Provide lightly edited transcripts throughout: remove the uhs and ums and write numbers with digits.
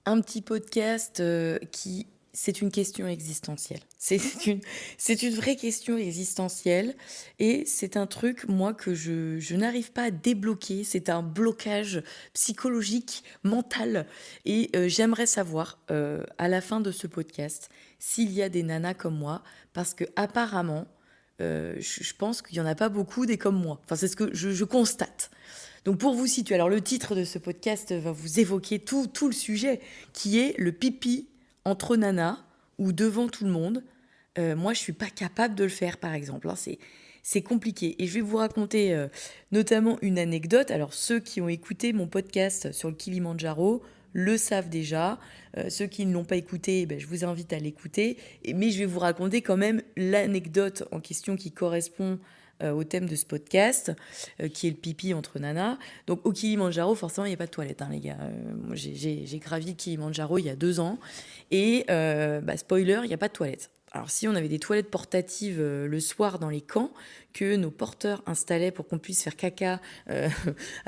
un petit podcast qui... C'est une question existentielle. C'est une vraie question existentielle. Et c'est un truc, moi, que je n'arrive pas à débloquer. C'est un blocage psychologique, mental. Et j'aimerais savoir, à la fin de ce podcast, s'il y a des nanas comme moi. Parce que apparemment, je pense qu'il n'y en a pas beaucoup des comme moi. Enfin, c'est ce que je constate. Donc pour vous situer, alors le titre de ce podcast va vous évoquer tout le sujet qui est le pipi entre nanas ou devant tout le monde. Moi, je suis pas capable de le faire, par exemple. Hein, c'est compliqué. Et je vais vous raconter notamment une anecdote. Alors ceux qui ont écouté mon podcast sur le Kilimandjaro le savent déjà. Ceux qui ne l'ont pas écouté, je vous invite à l'écouter. Mais je vais vous raconter quand même l'anecdote en question qui correspond au thème de ce podcast, qui est le pipi entre nanas. Donc au Kilimandjaro, forcément, il n'y a pas de toilette, hein, les gars. Moi, j'ai gravi le Kilimandjaro il y a 2 ans. Et spoiler, il n'y a pas de toilette. Alors si on avait des toilettes portatives le soir dans les camps que nos porteurs installaient pour qu'on puisse faire caca,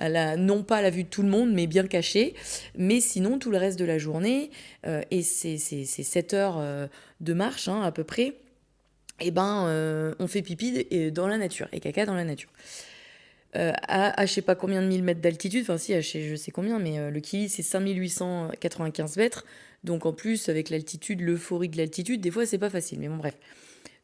non pas à la vue de tout le monde, mais bien caché, mais sinon tout le reste de la journée, et c'est 7 heures de marche à peu près, on fait pipi dans la nature et caca dans la nature. À je sais pas combien de 1000 mètres d'altitude, enfin si, je sais combien, mais le Kili c'est 5895 mètres, donc en plus avec l'altitude, l'euphorie de l'altitude, des fois c'est pas facile, mais bon bref.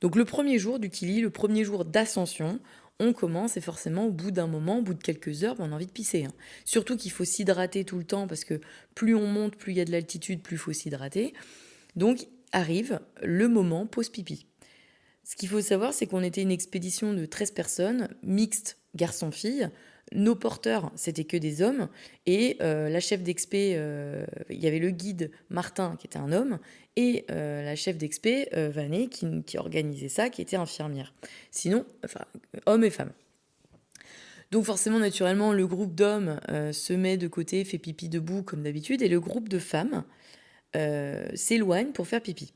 Donc le premier jour du Kili, le premier jour d'ascension, on commence et forcément au bout d'un moment, au bout de quelques heures, on a envie de pisser. Hein. Surtout qu'il faut s'hydrater tout le temps parce que plus on monte, plus il y a de l'altitude, plus il faut s'hydrater. Donc arrive le moment pause pipi. Ce qu'il faut savoir, c'est qu'on était une expédition de 13 personnes, mixte garçon-fille. Nos porteurs, c'était que des hommes. Et la chef d'expé, il y avait le guide Martin, qui était un homme, et la chef d'expé, Vané, qui organisait ça, qui était infirmière. Sinon, hommes et femmes. Donc forcément, naturellement, le groupe d'hommes se met de côté, fait pipi debout comme d'habitude, et le groupe de femmes s'éloigne pour faire pipi.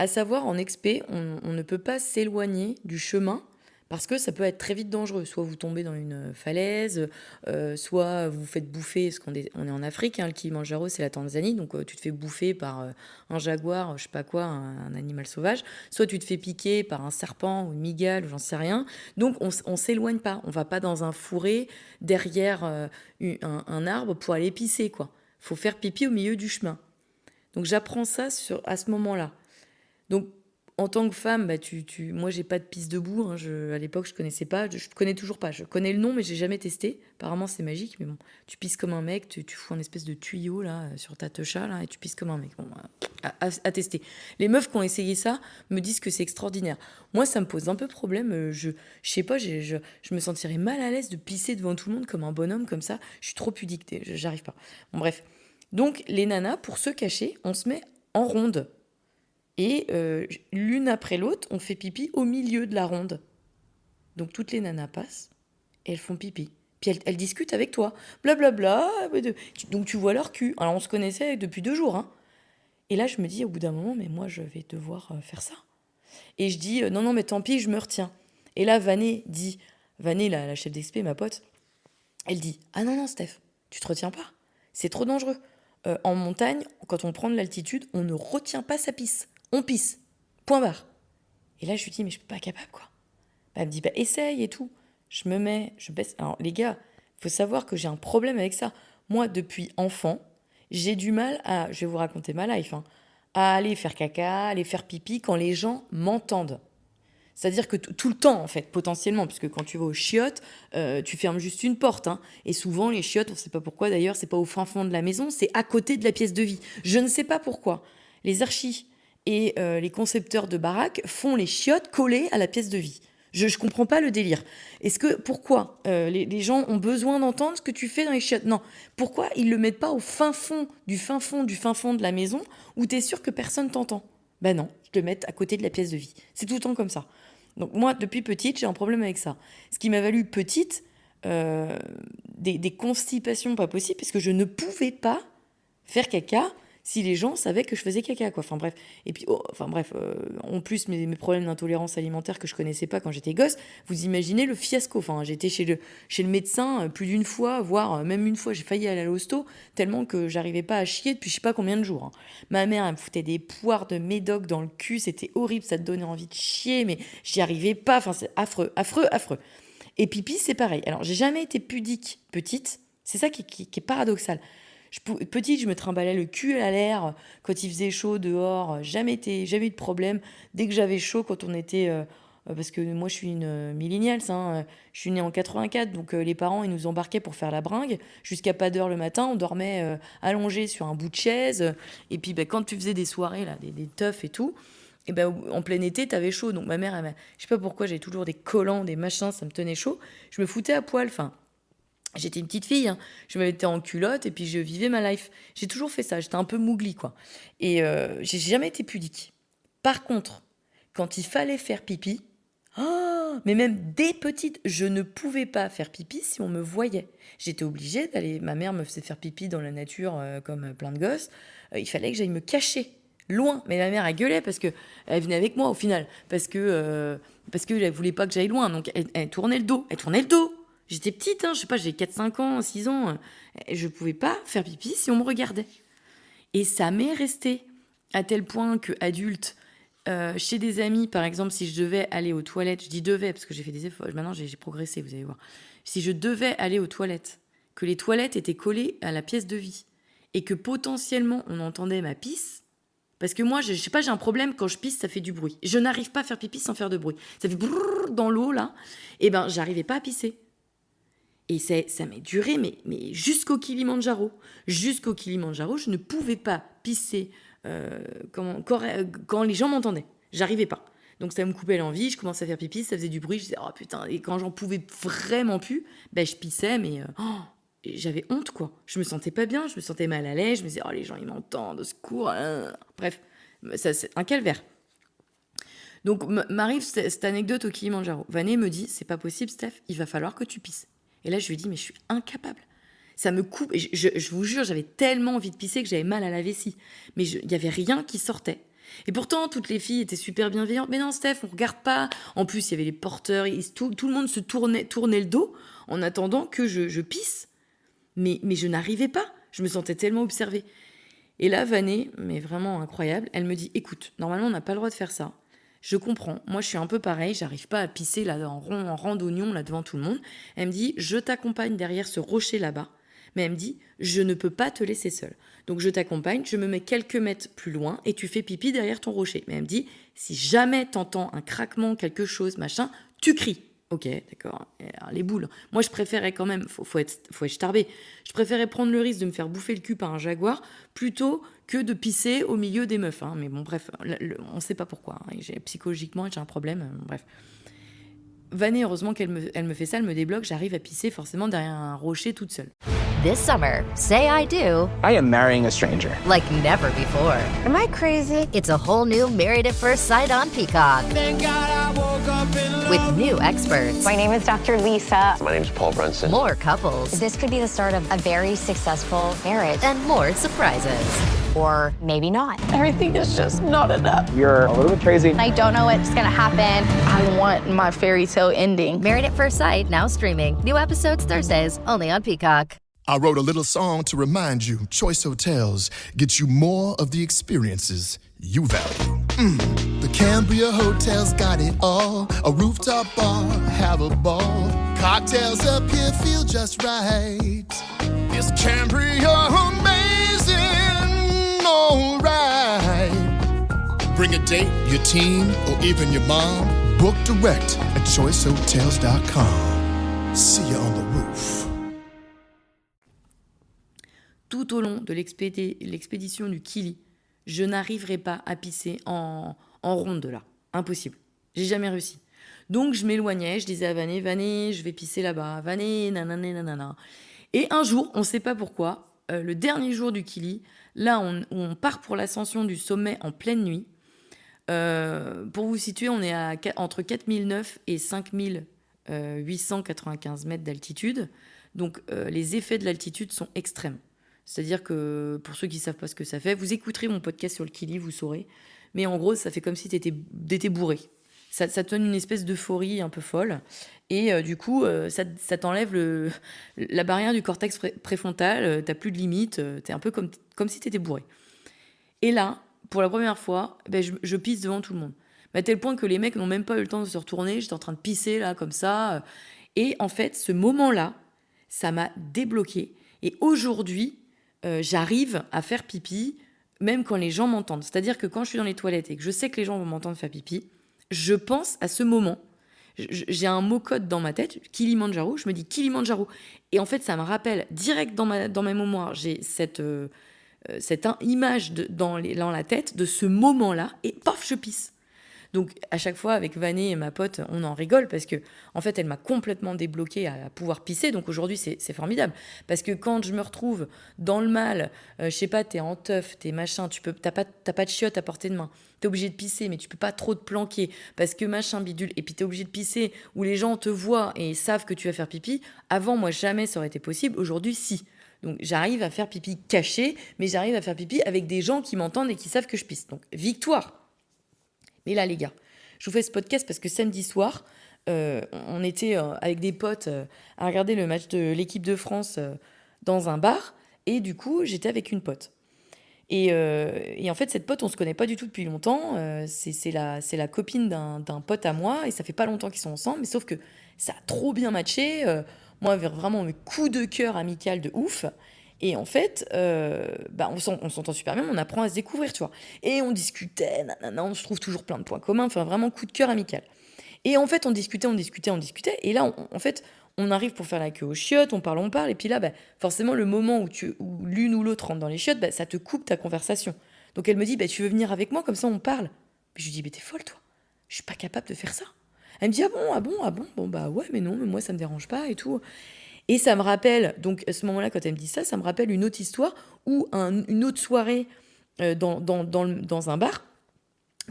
À savoir, en expé, on ne peut pas s'éloigner du chemin parce que ça peut être très vite dangereux. Soit vous tombez dans une falaise, soit vous vous faites bouffer, parce on est en Afrique, le Kilimandjaro c'est la Tanzanie, donc tu te fais bouffer par un jaguar, je sais pas quoi, un animal sauvage, soit tu te fais piquer par un serpent ou une mygale, ou j'en sais rien. Donc on s'éloigne pas, on va pas dans un fourré derrière un arbre pour aller pisser, quoi. Faut faire pipi au milieu du chemin. Donc j'apprends ça à ce moment-là. Donc, en tant que femme, moi, j'ai pas de pisse debout. Hein, à l'époque, je connaissais pas. Je connais toujours pas. Je connais le nom, mais j'ai jamais testé. Apparemment, c'est magique. Mais bon, tu pisses comme un mec. Tu fous un espèce de tuyau là sur ta techa là, et tu pisses comme un mec. Bon, à tester. Les meufs qui ont essayé ça me disent que c'est extraordinaire. Moi, ça me pose un peu problème. Je sais pas. Je me sentirais mal à l'aise de pisser devant tout le monde comme un bonhomme comme ça. Je suis trop pudique. J'arrive pas. Bon, bref. Donc, les nanas, pour se cacher, on se met en ronde. Et l'une après l'autre, on fait pipi au milieu de la ronde. Donc toutes les nanas passent et elles font pipi. Puis elles discutent avec toi. Blablabla. Donc tu vois leur cul. Alors on se connaissait depuis 2 jours. Hein. Et là je me dis au bout d'un moment, mais moi je vais devoir faire ça. Et je dis, non, mais tant pis, je me retiens. Et là Vané dit, Vané, la chef d'expé, ma pote, elle dit, ah non, Steph, tu te retiens pas. C'est trop dangereux. En montagne, quand on prend de l'altitude, on ne retient pas sa pisse. On pisse. Point barre. Et là, je lui dis, mais je suis pas capable, quoi. Elle me dit, essaye et tout. Je baisse. Alors, les gars, il faut savoir que j'ai un problème avec ça. Moi, depuis enfant, j'ai du mal à, je vais vous raconter ma life, à aller faire caca, aller faire pipi quand les gens m'entendent. C'est-à-dire que tout le temps, en fait, potentiellement, puisque quand tu vas aux chiottes, tu fermes juste une porte. Hein. Et souvent, les chiottes, on ne sait pas pourquoi d'ailleurs, c'est pas au fin fond de la maison, c'est à côté de la pièce de vie. Je ne sais pas pourquoi. Les archis et les concepteurs de baraques font les chiottes collées à la pièce de vie. Je ne comprends pas le délire. Pourquoi les gens ont besoin d'entendre ce que tu fais dans les chiottes? Non. Pourquoi ils ne le mettent pas au fin fond de la maison où tu es sûr que personne t'entend? Ben non, ils le mettent à côté de la pièce de vie. C'est tout le temps comme ça. Donc moi, depuis petite, j'ai un problème avec ça. Ce qui m'a valu petite des constipations pas possibles, parce que je ne pouvais pas faire caca si les gens savaient que je faisais caca, quoi. Enfin bref. Et puis, en plus, mes problèmes d'intolérance alimentaire que je connaissais pas quand j'étais gosse, vous imaginez le fiasco. Enfin, j'étais chez le médecin plus d'une fois, voire même une fois, j'ai failli aller à l'hosto, tellement que j'arrivais pas à chier depuis je sais pas combien de jours. Hein. Ma mère, elle me foutait des poires de médoc dans le cul, c'était horrible, ça te donnait envie de chier, mais j'y arrivais pas. Enfin, c'est affreux, affreux, affreux. Et pipi, c'est pareil. Alors, j'ai jamais été pudique petite. C'est ça qui est paradoxal. Petite, je me trimballais le cul à l'air quand il faisait chaud dehors. Jamais eu de problème. Dès que j'avais chaud, quand on était... parce que moi, je suis une millennials. Hein, je suis née en 84, donc les parents, ils nous embarquaient pour faire la bringue. Jusqu'à pas d'heure le matin, on dormait allongé sur un bout de chaise. Et puis, quand tu faisais des soirées, là, des teufs et tout... Et ben, en plein été, t'avais chaud. Donc ma mère, je sais pas pourquoi, j'avais toujours des collants, des machins, ça me tenait chaud. Je me foutais à poil. Enfin, j'étais une petite fille. Hein. Je me mettais en culotte et puis je vivais ma life. J'ai toujours fait ça. J'étais un peu mougli, quoi. Et j'ai jamais été pudique. Par contre, quand il fallait faire pipi, mais même dès petite, je ne pouvais pas faire pipi si on me voyait. J'étais obligée d'aller. Ma mère me faisait faire pipi dans la nature comme plein de gosses. Il fallait que j'aille me cacher. Loin, mais ma mère a gueulé parce que elle venait avec moi au final, parce que elle voulait pas que j'aille loin, donc elle tournait le dos, J'étais petite, hein, je sais pas, j'ai 4-5 ans, 6 ans, je pouvais pas faire pipi si on me regardait. Et ça m'est resté à tel point que adulte, chez des amis, par exemple, si je devais aller aux toilettes, je dis devais parce que j'ai fait des efforts, maintenant j'ai progressé, vous allez voir. Si je devais aller aux toilettes, que les toilettes étaient collées à la pièce de vie et que potentiellement on entendait ma pisse. Parce que moi, je sais pas, j'ai un problème, quand je pisse, ça fait du bruit. Je n'arrive pas à faire pipi sans faire de bruit. Ça fait brrr dans l'eau, là. Et ben, j'arrivais pas à pisser. Et ça m'est duré, mais jusqu'au Kilimandjaro. Jusqu'au Kilimandjaro, je ne pouvais pas pisser quand les gens m'entendaient. J'arrivais pas. Donc ça me coupait l'envie, je commençais à faire pipi, ça faisait du bruit, je disais, oh putain, et quand j'en pouvais vraiment plus, ben je pissais, mais j'avais honte, quoi. Je me sentais pas bien, je me sentais mal à l'aise, je me disais, oh les gens ils m'entendent, au secours. Bref, ça, c'est un calvaire. Donc m'arrive cette anecdote au Kilimandjaro. Vané me dit, c'est pas possible Steph, il va falloir que tu pisses. Et là je lui dis, mais je suis incapable. Ça me coupe, et je vous jure, j'avais tellement envie de pisser que j'avais mal à la vessie. Mais il y avait rien qui sortait. Et pourtant, toutes les filles étaient super bienveillantes. Mais non, Steph, on regarde pas. En plus, il y avait les porteurs. Tout le monde se tournait le dos en attendant que je pisse. Mais je n'arrivais pas. Je me sentais tellement observée. Et là, Vané, mais vraiment incroyable, elle me dit, écoute, normalement, on n'a pas le droit de faire ça. Je comprends. Moi, je suis un peu pareil. J'arrive pas à pisser là en rang d'oignon là devant tout le monde. Elle me dit, je t'accompagne derrière ce rocher là-bas. Mais elle me dit, je ne peux pas te laisser seule. Donc je t'accompagne, je me mets quelques mètres plus loin et tu fais pipi derrière ton rocher. Mais elle me dit, si jamais t'entends un craquement, quelque chose, machin, tu cries. Ok, d'accord. Alors, les boules. Moi, je préférais quand même, faut être starbé. Je préférais prendre le risque de me faire bouffer le cul par un jaguar plutôt que de pisser au milieu des meufs. Hein. Mais bon, bref, on ne sait pas pourquoi. Hein. Psychologiquement, j'ai un problème. Bref. Vané, heureusement qu'elle me fait ça, elle me débloque, j'arrive à pisser forcément derrière un rocher toute seule. This summer, say I do. I am marrying a stranger. Like never before. Am I crazy? It's a whole new Married at First Sight on Peacock. Thank God I woke up in love. With new experts. My name is Dr. Lisa. My name's Paul Brunson. More couples. This could be the start of a very successful marriage. And more surprises. Or maybe not. Everything is just not enough. You're a little bit crazy. I don't know what's gonna happen. I want my fairy tale ending. Married at First Sight, now streaming. New episodes Thursdays, only on Peacock. I wrote a little song to remind you Choice Hotels get you more of the experiences you value. The Cambria Hotel's got it all. A rooftop bar, have a ball. Cocktails up here feel just right. Is Cambria amazing? All right. Bring a date, your team, or even your mom. Book direct at choicehotels.com. See you on the roof. Tout au long de l'expédition du Kili, je n'arriverai pas à pisser en ronde là. Impossible. J'ai jamais réussi. Donc je m'éloignais, je disais à Vané, je vais pisser là-bas. Vané, nanana, nanana. Et un jour, on ne sait pas pourquoi, le dernier jour du Kili, là on part pour l'ascension du sommet en pleine nuit. Pour vous situer, on est entre 4009 et 5895 mètres d'altitude. Donc les effets de l'altitude sont extrêmes. C'est-à-dire que, pour ceux qui ne savent pas ce que ça fait, vous écouterez mon podcast sur le Kili, vous saurez. Mais en gros, ça fait comme si t'étais bourré. Ça te donne une espèce d'euphorie un peu folle. Et du coup, ça t'enlève la barrière du cortex préfrontal. T'as plus de limites. T'es un peu comme si t'étais bourré. Et là, pour la première fois, je pisse devant tout le monde. Mais à tel point que les mecs n'ont même pas eu le temps de se retourner. J'étais en train de pisser là, comme ça. Et en fait, ce moment-là, ça m'a débloqué. Et aujourd'hui, j'arrive à faire pipi, même quand les gens m'entendent. C'est-à-dire que quand je suis dans les toilettes et que je sais que les gens vont m'entendre faire pipi, je pense à ce moment. J'ai un mot-code dans ma tête, Kilimandjaro, je me dis Kilimandjaro. Et en fait, ça me rappelle direct dans ma mémoire, j'ai cette image dans la tête de ce moment-là, et paf, je pisse. Donc, à chaque fois, avec Vané et ma pote, on en rigole parce que, en fait, elle m'a complètement débloquée à pouvoir pisser. Donc, aujourd'hui, c'est formidable. Parce que quand je me retrouve dans le mal, je sais pas, t'es en teuf, t'es machin, t'as pas de chiottes à portée de main. T'es obligé de pisser, mais tu peux pas trop te planquer parce que machin bidule. Et puis, t'es obligé de pisser où les gens te voient et savent que tu vas faire pipi. Avant, moi, jamais ça aurait été possible. Aujourd'hui, si. Donc, j'arrive à faire pipi caché, mais j'arrive à faire pipi avec des gens qui m'entendent et qui savent que je pisse. Donc, victoire. Mais là, les gars, je vous fais ce podcast parce que samedi soir, on était avec des potes à regarder le match de l'équipe de France dans un bar. Et du coup, j'étais avec une pote. Et en fait, cette pote, on ne se connaît pas du tout depuis longtemps. C'est la copine d'un pote à moi. Et ça fait pas longtemps qu'ils sont ensemble. Mais sauf que ça a trop bien matché. Moi, vraiment, mes coups de cœur amical de ouf. Et en fait, on s'entend super bien, mais on apprend à se découvrir, tu vois. Et on discutait, on se trouve toujours plein de points communs, enfin vraiment coup de cœur amical. Et en fait, on discutait. Et là, on arrive pour faire la queue aux chiottes, on parle. Et puis là, forcément, le moment où l'une ou l'autre rentre dans les chiottes, ça te coupe ta conversation. Donc elle me dit, tu veux venir avec moi, comme ça on parle. Puis je lui dis, mais t'es folle, toi. Je suis pas capable de faire ça. Elle me dit, ah bon. Bon, ouais, mais non, mais moi, ça me dérange pas et tout. Et ça me rappelle, donc à ce moment-là, quand elle me dit ça me rappelle une autre histoire où une autre soirée dans un bar.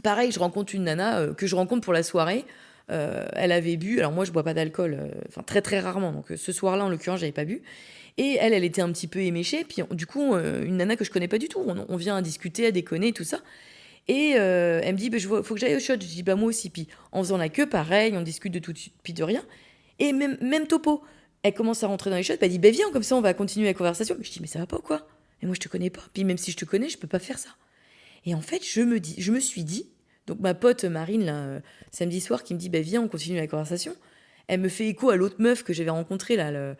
Pareil, je rencontre une nana que je rencontre pour la soirée. Elle avait bu, alors moi je bois pas d'alcool, très très rarement, donc ce soir-là en l'occurrence j'avais pas bu. Et elle était un petit peu éméchée, puis du coup une nana que je connais pas du tout, on vient à discuter, à déconner, tout ça. Et elle me dit, faut que j'aille au shot. Je dis, moi aussi. Puis en faisant la queue, pareil, on discute de tout, puis de rien. Et même topo. Elle commence à rentrer dans les shots, elle dit, viens, comme ça on va continuer la conversation. Je dis, mais ça va pas ou quoi? Et moi je te connais pas. Puis même si je te connais, je peux pas faire ça. Et en fait, je me suis dit, donc ma pote Marine, là, samedi soir, qui me dit, viens, on continue la conversation. Elle me fait écho à l'autre meuf que j'avais rencontrée, là,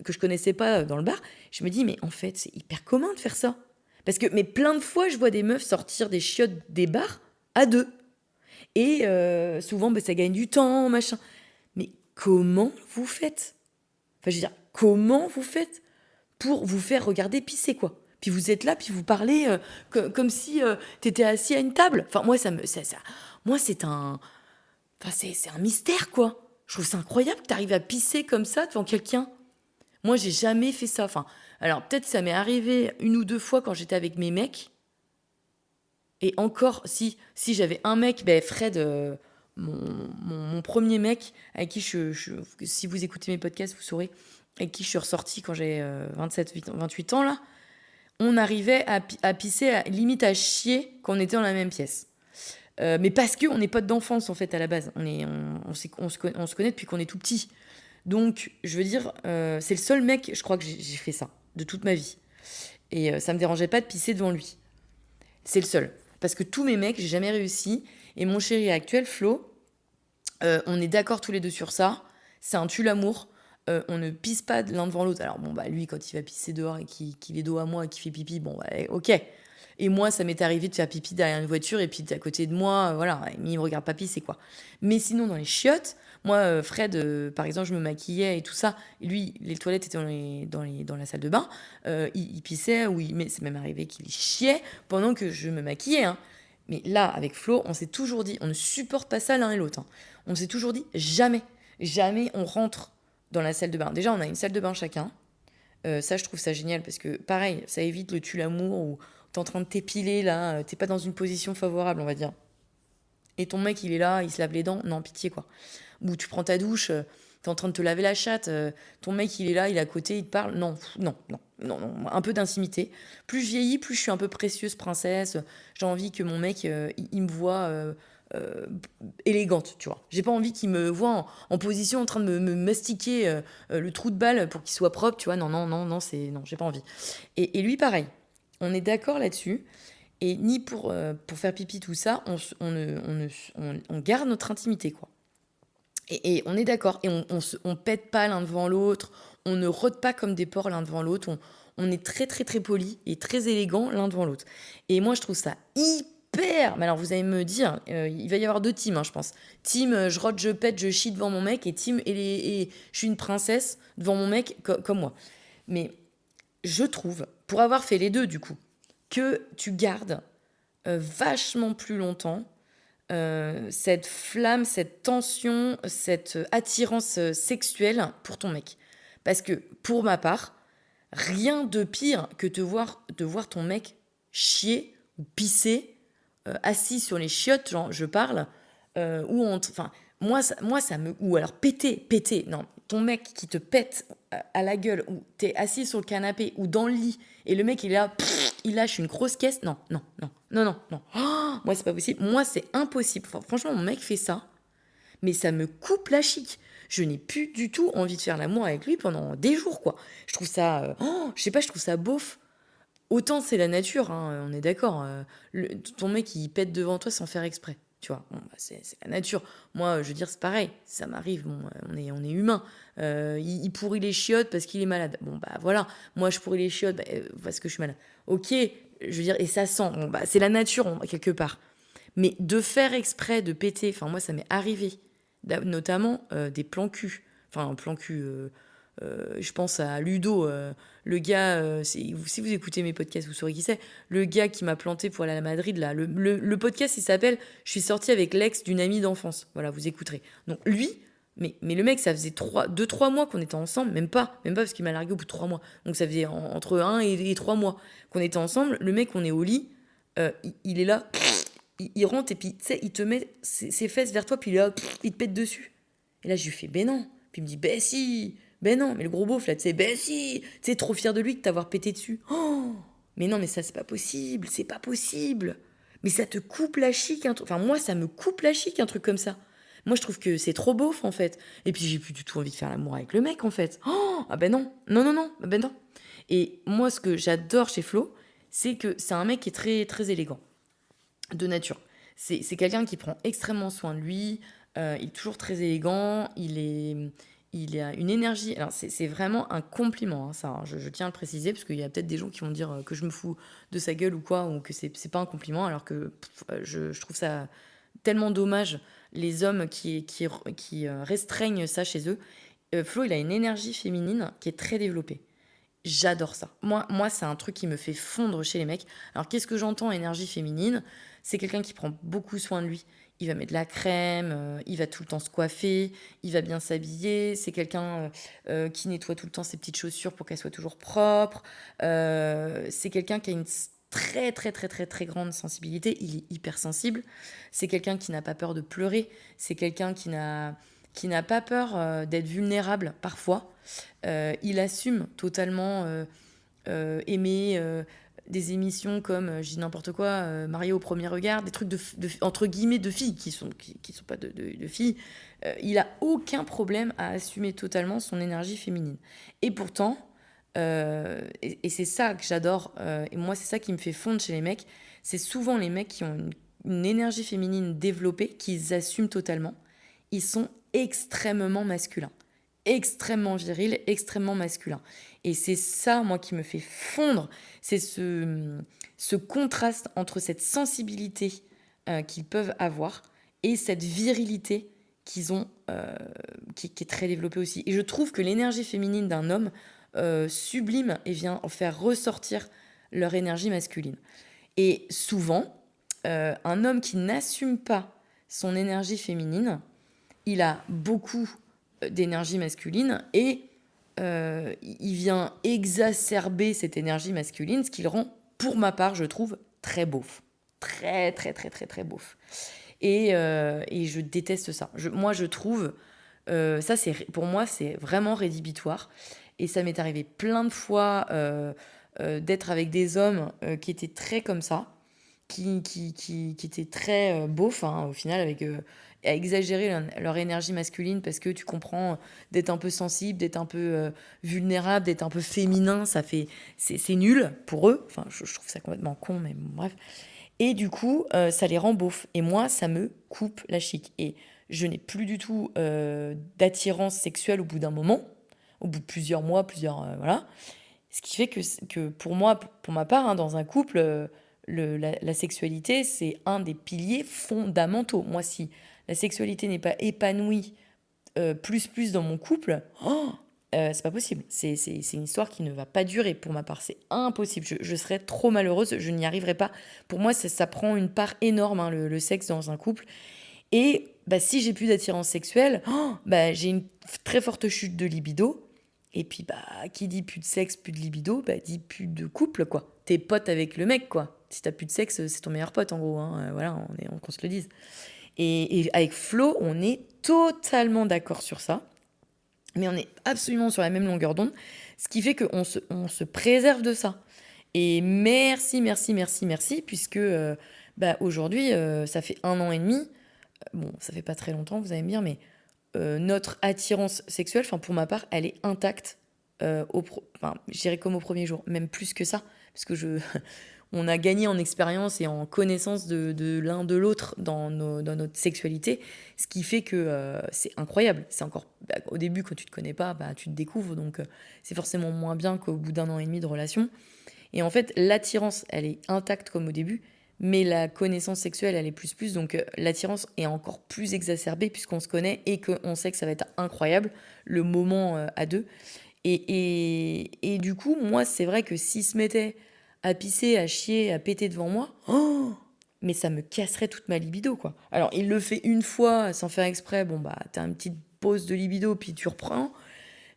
que je connaissais pas dans le bar. Je me dis, mais en fait, c'est hyper commun de faire ça. Parce que, mais plein de fois, je vois des meufs sortir des chiottes des bars à deux. Et souvent, ça gagne du temps, machin. Mais comment vous faites? Enfin, je veux dire, comment vous faites pour vous faire regarder pisser, quoi? Puis vous êtes là, puis vous parlez comme si t'étais assis à une table. Enfin, moi, moi, c'est un mystère, quoi. Je trouve ça incroyable que t'arrives à pisser comme ça devant quelqu'un. Moi, j'ai jamais fait ça. Enfin, alors peut-être ça m'est arrivé une ou deux fois quand j'étais avec mes mecs. Et encore, si j'avais un mec, Fred, mon premier mec, avec qui si vous écoutez mes podcasts, vous saurez, avec qui je suis ressortie quand j'ai 28 ans, là, on arrivait à pisser, limite à chier quand on était dans la même pièce. Mais parce qu'on n'est pas d'enfance, en fait, à la base. On se connaît depuis qu'on est tout petit. Donc, je veux dire, c'est le seul mec, je crois que j'ai fait ça, de toute ma vie. Et ça me dérangeait pas de pisser devant lui. C'est le seul. Parce que tous mes mecs, j'ai jamais réussi. Et mon chéri actuel, Flo, on est d'accord tous les deux sur ça. C'est un tue-l'amour. On ne pisse pas l'un devant l'autre. Alors, lui, quand il va pisser dehors et qu'il est dos à moi et qu'il fait pipi, ok. Et moi, ça m'est arrivé de faire pipi derrière une voiture et puis à côté de moi, voilà, il me regarde pas pisser, quoi. Mais sinon, dans les chiottes, moi, Fred, par exemple, je me maquillais et tout ça. Et lui, les toilettes étaient dans la salle de bain. Il pissait, mais c'est même arrivé qu'il chiait pendant que je me maquillais, hein. Mais là, avec Flo, on s'est toujours dit, on ne supporte pas ça l'un et l'autre, hein. On s'est toujours dit, jamais on rentre dans la salle de bain. Déjà, on a une salle de bain chacun. Ça, je trouve ça génial parce que, pareil, ça évite le tue-l'amour où t'es en train de t'épiler, là, t'es pas dans une position favorable, on va dire. Et ton mec, il est là, il se lave les dents. Non, pitié, quoi. Ou tu prends ta douche, t'es en train de te laver la chatte, ton mec, il est là, il est à côté, il te parle. Non, Non, non, un peu d'intimité. Plus je vieillis, plus je suis un peu précieuse princesse. J'ai envie que mon mec, il me voit euh, élégante, tu vois. J'ai pas envie qu'il me voit en position en train de me mastiquer le trou de balle pour qu'il soit propre, tu vois. Non, non, non, non, non, j'ai pas envie. Et lui, pareil. On est d'accord là-dessus. Et ni pour faire pipi, tout ça, on garde notre intimité, quoi. Et on est d'accord. Et on pète pas l'un devant l'autre. On ne rôde pas comme des porcs l'un devant l'autre. On est très, très, très poli et très élégant l'un devant l'autre. Et moi, je trouve ça hyper... Mais alors, vous allez me dire, il va y avoir 2 teams, je pense. Team, je rôde, je pète, je chie devant mon mec. Et team, et je suis une princesse devant mon mec comme moi. Mais je trouve, pour avoir fait les deux, du coup, que tu gardes vachement plus longtemps cette flamme, cette tension, cette attirance sexuelle pour ton mec. Parce que, pour ma part, rien de pire que de voir ton mec chier ou pisser assis sur les chiottes, genre je parle, enfin, moi ça me... Ou alors péter, non, ton mec qui te pète à la gueule, ou t'es assis sur le canapé, ou dans le lit, et le mec il est là, il lâche une grosse caisse, non. Oh, moi c'est pas possible, moi c'est impossible. Franchement, mon mec fait ça, mais ça me coupe la chic. Je n'ai plus du tout envie de faire l'amour avec lui pendant des jours, quoi. Je trouve ça, je sais pas, je trouve ça beauf. Autant c'est la nature, on est d'accord. Ton mec, il pète devant toi sans faire exprès, tu vois. Bon, bah, c'est la nature. Moi, je veux dire, c'est pareil. Ça m'arrive, bon, on est humain. Il pourrit les chiottes parce qu'il est malade. Bon, bah voilà. Moi, je pourris les chiottes parce que je suis malade. Ok, je veux dire, et ça sent. Bon, bah, c'est la nature, quelque part. Mais de faire exprès de péter, enfin, moi, ça m'est arrivé. Notamment des plans cul. Enfin, un plan cul... je pense à Ludo, le gars, si vous écoutez mes podcasts, vous saurez qui c'est, le gars qui m'a planté pour aller à Madrid, là, le podcast, il s'appelle « Je suis sortie avec l'ex d'une amie d'enfance ». Voilà, vous écouterez. Donc lui, mais le mec, ça faisait 2-3 mois qu'on était ensemble, même pas parce qu'il m'a largué au bout de 3 mois. Donc ça faisait entre 1 et 3 mois qu'on était ensemble. Le mec, on est au lit, il est là, il rentre et puis, tu sais, il te met ses fesses vers toi, puis il te pète dessus. Et là, je lui fais « Ben non ». Puis il me dit « Ben si ». Ben non, mais le gros beauf là, tu sais, ben si, tu sais, trop fier de lui de t'avoir pété dessus. Oh, mais non, mais ça, c'est pas possible. Mais ça te coupe la chic, un truc. Enfin, moi, ça me coupe la chic, un truc comme ça. Moi, je trouve que c'est trop beauf, en fait. Et puis, j'ai plus du tout envie de faire l'amour avec le mec, en fait. Oh, ah ben non, ben non. Et moi, ce que j'adore chez Flo, c'est que c'est un mec qui est très, très élégant, de nature. C'est quelqu'un qui prend extrêmement soin de lui, il est toujours très élégant, il a une énergie. Alors, c'est vraiment un compliment, ça. Je tiens à le préciser, parce qu'il y a peut-être des gens qui vont dire que je me fous de sa gueule ou quoi, ou que c'est pas un compliment, alors que je trouve ça tellement dommage, les hommes qui restreignent ça chez eux. Flo, il a une énergie féminine qui est très développée. J'adore ça. Moi, c'est un truc qui me fait fondre chez les mecs. Alors, qu'est-ce que j'entends énergie féminine ? C'est quelqu'un qui prend beaucoup soin de lui. Il va mettre de la crème, il va tout le temps se coiffer, il va bien s'habiller. C'est quelqu'un qui nettoie tout le temps ses petites chaussures pour qu'elles soient toujours propres. C'est quelqu'un qui a une très, très, très, très, très grande sensibilité. Il est hypersensible. C'est quelqu'un qui n'a pas peur de pleurer. C'est quelqu'un qui n'a pas peur d'être vulnérable parfois. Il assume totalement aimer... des émissions comme, je dis n'importe quoi, Marié au premier regard, des trucs entre guillemets de filles qui sont pas de filles. Il a aucun problème à assumer totalement son énergie féminine. Et pourtant, et c'est ça que j'adore, et moi c'est ça qui me fait fondre chez les mecs, c'est souvent les mecs qui ont une énergie féminine développée, qu'ils assument totalement, ils sont extrêmement masculins. Extrêmement viril, extrêmement masculin. Et c'est ça, moi, qui me fait fondre. C'est ce contraste entre cette sensibilité qu'ils peuvent avoir et cette virilité qu'ils ont, qui est très développée aussi. Et je trouve que l'énergie féminine d'un homme sublime et vient faire ressortir leur énergie masculine. Et souvent, un homme qui n'assume pas son énergie féminine, il a beaucoup d'énergie masculine et il vient exacerber cette énergie masculine, ce qui le rend, pour ma part, je trouve, très beauf. Très, très, très, très, très beauf. Et je déteste ça. Moi, je trouve... ça, pour moi, c'est vraiment rédhibitoire. Et ça m'est arrivé plein de fois d'être avec des hommes qui étaient très comme ça, qui étaient très beaufs, hein, au final, à exagérer leur énergie masculine parce que tu comprends d'être un peu sensible, d'être un peu vulnérable, d'être un peu féminin, c'est nul pour eux. Enfin, je trouve ça complètement con, mais bon, bref. Et du coup, ça les rend beaufs. Et moi, ça me coupe la chic. Et je n'ai plus du tout d'attirance sexuelle au bout d'un moment, au bout de plusieurs mois, voilà. Ce qui fait que pour moi, pour ma part, hein, dans un couple, la sexualité, c'est un des piliers fondamentaux. Moi, si la sexualité n'est pas épanouie plus dans mon couple, c'est pas possible. C'est une histoire qui ne va pas durer. Pour ma part, c'est impossible. Je serais trop malheureuse, je n'y arriverais pas. Pour moi, ça prend une part énorme, hein, le sexe dans un couple. Et si j'ai plus d'attirance sexuelle, j'ai une très forte chute de libido. Et puis, qui dit plus de sexe, plus de libido, dit plus de couple, quoi. T'es pote avec le mec, quoi. Si t'as plus de sexe, c'est ton meilleur pote, en gros. Hein. Voilà, qu'on se le dise. Et avec Flo, on est totalement d'accord sur ça. Mais on est absolument sur la même longueur d'onde. Ce qui fait qu'on se préserve de ça. Et merci, puisque aujourd'hui, ça fait 1 an et demi. Bon, ça fait pas très longtemps, vous allez me dire, mais notre attirance sexuelle, pour ma part, elle est intacte. Je dirais comme au premier jour, même plus que ça, parce que on a gagné en expérience et en connaissance de l'un de l'autre dans notre sexualité, ce qui fait que c'est incroyable. C'est encore au début, quand tu te connais pas, tu te découvres, donc c'est forcément moins bien qu'au bout d'1 an et demi de relation. Et en fait, l'attirance, elle est intacte comme au début, mais la connaissance sexuelle, elle est plus. Donc l'attirance est encore plus exacerbée puisqu'on se connaît et qu'on sait que ça va être incroyable, le moment à deux. Et du coup, moi, c'est vrai que s'il se mettait à pisser, à chier, à péter devant moi, mais ça me casserait toute ma libido, quoi. Alors, il le fait une fois sans faire exprès, t'as une petite pause de libido, puis tu reprends.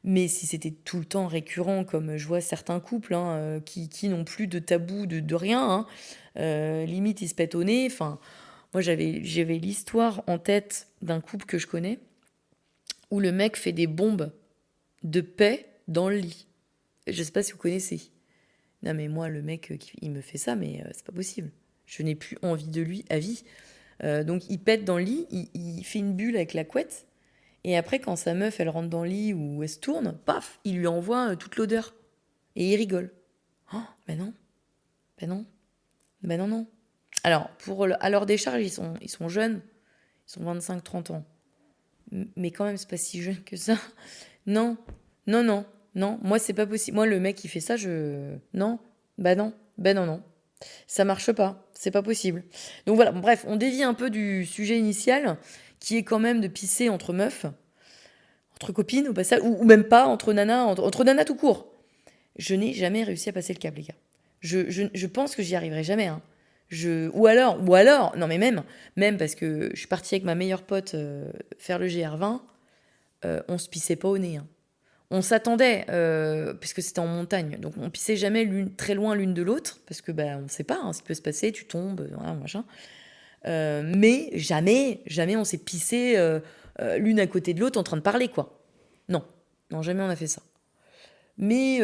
Mais si c'était tout le temps récurrent, comme je vois certains couples qui n'ont plus de tabou de rien, limite ils se pètent au nez. Enfin, moi j'avais l'histoire en tête d'un couple que je connais où le mec fait des bombes de paix dans le lit. Je sais pas si vous connaissez. Non mais moi le mec il me fait ça, mais c'est pas possible. Je n'ai plus envie de lui à vie. Donc il pète dans le lit, il fait une bulle avec la couette. Et après, quand sa meuf, elle rentre dans le lit ou elle se tourne, paf, il lui envoie toute l'odeur. Et il rigole. Non. Non. Alors, à leur décharge, ils sont jeunes. Ils sont 25-30 ans. Mais quand même, c'est pas si jeune que ça. Non. Moi, c'est pas possible. Moi, le mec qui fait ça, non. Non. Ça marche pas. C'est pas possible. Donc voilà, bref, on dévie un peu du sujet initial, qui est quand même de pisser entre meufs, entre copines au passage, ou même pas, entre nanas, entre nanas tout court. Je n'ai jamais réussi à passer le cap, les gars. Je pense que j'y arriverai jamais. Hein. Ou alors, non mais même parce que je suis partie avec ma meilleure pote faire le GR20, on se pissait pas au nez. Hein. On s'attendait, puisque c'était en montagne, donc on pissait jamais très loin l'une de l'autre, parce que on sait pas, ce qui peut se passer, tu tombes, voilà, machin. Mais jamais on s'est pissé l'une à côté de l'autre en train de parler, quoi. Non, jamais on a fait ça. Mais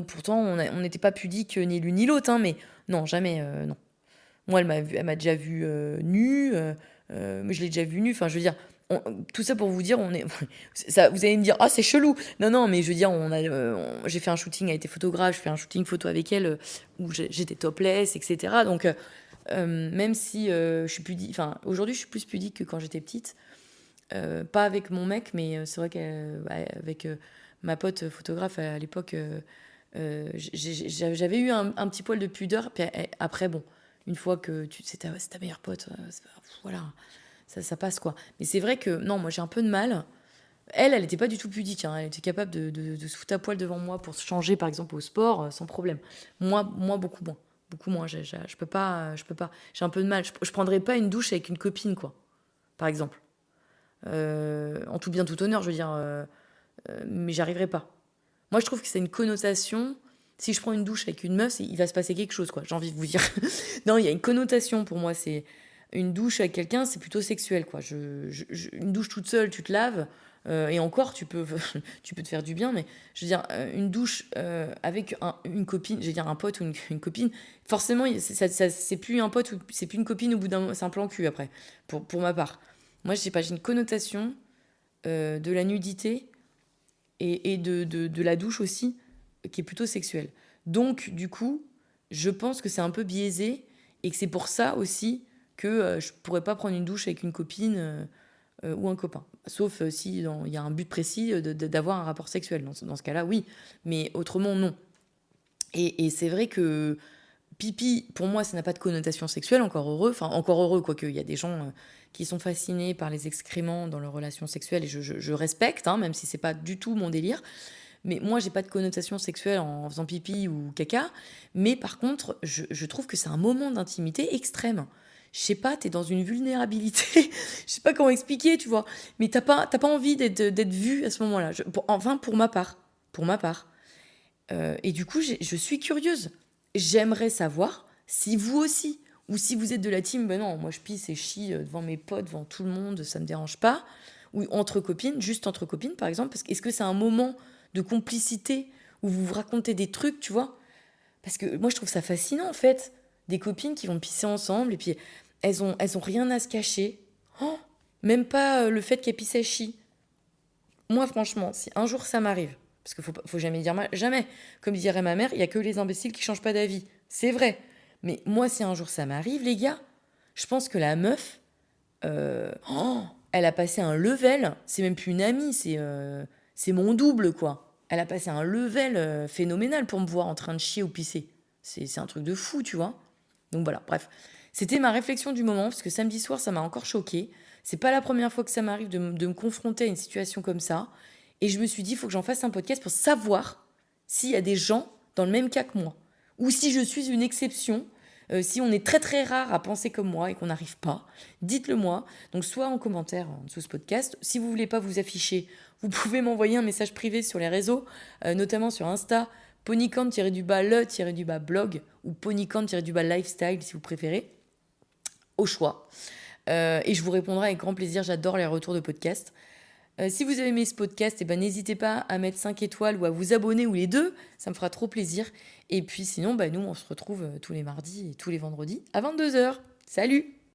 pourtant, on n'était pas pudiques ni l'une ni l'autre, hein, mais non, jamais, non. Moi, elle m'a déjà vue nue, je l'ai déjà vue nue, enfin, je veux dire, tout ça pour vous dire, ça, vous allez me dire, c'est chelou. Non, mais je veux dire, j'ai fait un shooting, elle était photographe, je fais un shooting photo avec elle, où j'étais topless, etc. Donc, même si je suis pudique, enfin aujourd'hui je suis plus pudique que quand j'étais petite, pas avec mon mec, mais c'est vrai qu'avec ma pote photographe à l'époque, j'avais eu un petit poil de pudeur. Puis après, bon, une fois que c'est ta meilleure pote, voilà, ça passe, quoi. Mais c'est vrai que non, moi j'ai un peu de mal. Elle était pas du tout pudique, hein. Elle était capable de se foutre à poil devant moi pour se changer, par exemple au sport, sans problème. Moi beaucoup moins. Beaucoup moins, je peux pas. J'ai un peu de mal. Je prendrais pas une douche avec une copine, quoi, par exemple. En tout bien, tout honneur, je veux dire. Mais j'arriverai pas. Moi, je trouve que c'est une connotation. Si je prends une douche avec une meuf, il va se passer quelque chose, quoi. J'ai envie de vous dire. Non, il y a une connotation pour moi. C'est une douche avec quelqu'un, c'est plutôt sexuel, quoi. Une douche toute seule, tu te laves. Et encore, tu peux tu peux te faire du bien, mais je veux dire, une douche avec une copine, je veux dire un pote ou une copine, forcément, c'est plus un pote ou c'est plus une copine au bout d'un moment, c'est un plan cul après, pour ma part. Moi, je sais pas, j'ai une connotation de la nudité et de la douche aussi, qui est plutôt sexuelle. Donc, du coup, je pense que c'est un peu biaisé et que c'est pour ça aussi que je pourrais pas prendre une douche avec une copine ou un copain. Sauf si il y a un but précis d'avoir un rapport sexuel. Dans ce cas-là, oui. Mais autrement, non. Et c'est vrai que pipi, pour moi, ça n'a pas de connotation sexuelle, encore heureux. Enfin, encore heureux, quoique, il y a des gens qui sont fascinés par les excréments dans leurs relations sexuelles, et je respecte, hein, même si c'est pas du tout mon délire. Mais moi, j'ai pas de connotation sexuelle en faisant pipi ou caca. Mais par contre, je trouve que c'est un moment d'intimité extrême. Je sais pas, t'es dans une vulnérabilité. Je sais pas comment expliquer, tu vois. Mais t'as pas envie d'être vu à ce moment-là. Enfin, pour ma part. Pour ma part. Et du coup, je suis curieuse. J'aimerais savoir si vous aussi, ou si vous êtes de la team, ben non, moi je pisse et chie devant mes potes, devant tout le monde, ça me dérange pas. Ou entre copines, juste entre copines par exemple. Parce que est-ce que c'est un moment de complicité où vous vous racontez des trucs, tu vois? Parce que moi je trouve ça fascinant en fait. Des copines qui vont pisser ensemble et puis elles ont rien à se cacher. Oh, même pas le fait qu'elles pissent et chient. Moi franchement, si un jour ça m'arrive, parce qu'il faut jamais dire jamais. Comme dirait ma mère, il y a que les imbéciles qui changent pas d'avis. C'est vrai. Mais moi, si un jour ça m'arrive, les gars, je pense que la meuf, elle a passé un level. C'est même plus une amie, c'est mon double, quoi. Elle a passé un level phénoménal pour me voir en train de chier ou pisser. C'est un truc de fou, tu vois. Donc voilà, bref. C'était ma réflexion du moment, parce que samedi soir, ça m'a encore choquée. C'est pas la première fois que ça m'arrive de me confronter à une situation comme ça. Et je me suis dit, il faut que j'en fasse un podcast pour savoir s'il y a des gens dans le même cas que moi. Ou si je suis une exception, si on est très très rare à penser comme moi et qu'on n'arrive pas, dites-le moi. Donc soit en commentaire en dessous de ce podcast. Si vous voulez pas vous afficher, vous pouvez m'envoyer un message privé sur les réseaux, notamment sur Insta, ponycant-le-blog ou ponycant-lifestyle si vous préférez, au choix. Et je vous répondrai avec grand plaisir, j'adore les retours de podcast. Si vous avez aimé ce podcast, n'hésitez pas à mettre 5 étoiles ou à vous abonner ou les deux, ça me fera trop plaisir. Et puis sinon, nous on se retrouve tous les mardis et tous les vendredis à 22h. Salut!